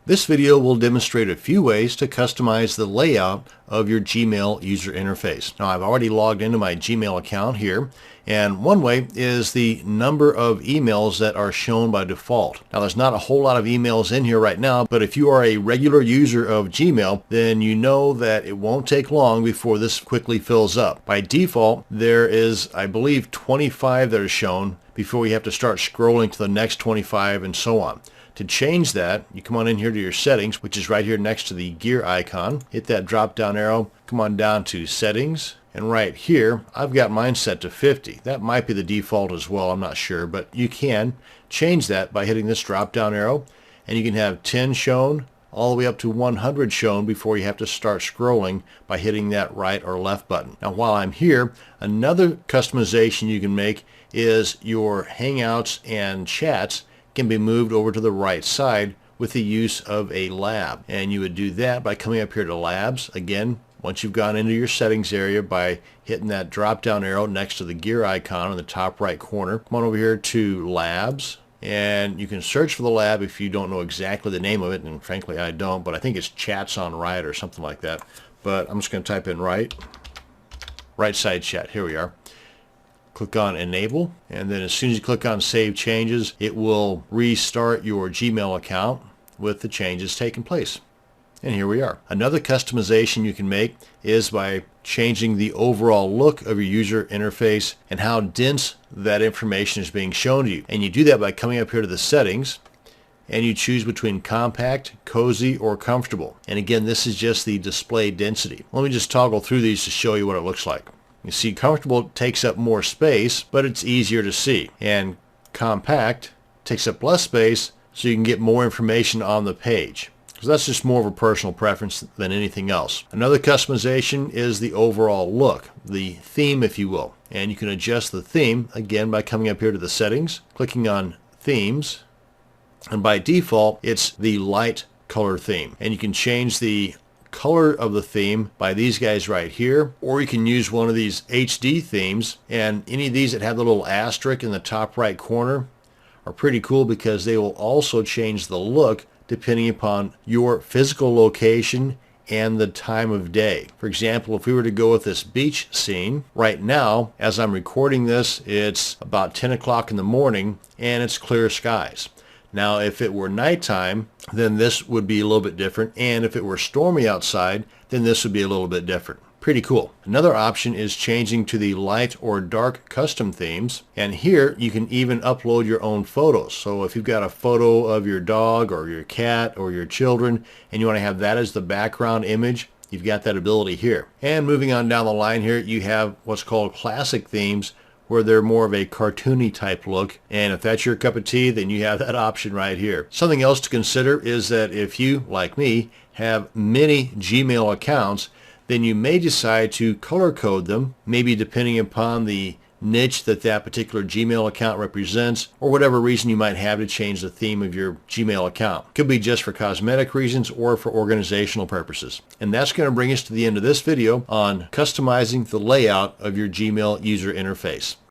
This video will demonstrate a few ways to customize the layout of your Gmail user interface. Now, I've already logged into my Gmail account here, and one way is the number of emails that are shown by default. Now, there's not a whole lot of emails in here right now, but if you are a regular user of Gmail, then you know that it won't take long before this quickly fills up. By default, there is, I believe, 25 that are shown before you have to start scrolling to the next 25 and so on. To change that, you come on in here to your settings, which is right here next to the gear icon. Hit that drop down arrow, come on down to settings, and right here I've got mine set to 50. That might be the default as well, I'm not sure, but you can change that by hitting this drop down arrow, and you can have 10 shown all the way up to 100 shown before you have to start scrolling by hitting that right or left button. Now, while I'm here, another customization you can make is your Hangouts and chats can be moved over to the right side with the use of a lab. And you would do that by coming up here to labs. Again, once you've gone into your settings area, by hitting that drop down arrow next to the gear icon in the top right corner, come on over here to labs, and you can search for the lab if you don't know exactly the name of it, and frankly I don't, but I think it's chats on right or something like that. But I'm just going to type in right side chat. Here we are. Click on enable, and then as soon as you click on save changes, it will restart your Gmail account with the changes taking place. And here we are. Another customization you can make is by changing the overall look of your user interface and how dense that information is being shown to you. And you do that by coming up here to the settings, and you choose between compact, cozy, or comfortable. And again, this is just the display density. Let me just toggle through these to show you what it looks like. You see, comfortable takes up more space, but it's easier to see. And compact takes up less space, so you can get more information on the page. So that's just more of a personal preference than anything else. Another customization is the overall look, the theme, if you will. And you can adjust the theme, again, by coming up here to the settings, clicking on themes, and by default, it's the light color theme. And you can change the color of the theme by these guys right here, or you can use one of these HD themes, and any of these that have the little asterisk in the top right corner are pretty cool because they will also change the look depending upon your physical location and the time of day. For example, if we were to go with this beach scene, right now, as I'm recording this, it's about 10 o'clock in the morning and it's clear skies. Now, if it were nighttime, then this would be a little bit different, and if it were stormy outside, then this would be a little bit different. Pretty cool. Another option is changing to the light or dark custom themes, and here you can even upload your own photos. So if you've got a photo of your dog or your cat or your children and you want to have that as the background image, you've got that ability here. And moving on down the line here, you have what's called classic themes, where they're more of a cartoony type look, and if that's your cup of tea, then you have that option right here. Something else to consider is that if you, like me, have many Gmail accounts, then you may decide to color code them, maybe depending upon the niche that that particular Gmail account represents, or whatever reason you might have to change the theme of your Gmail account. Could be just for cosmetic reasons or for organizational purposes. And that's going to bring us to the end of this video on customizing the layout of your Gmail user interface.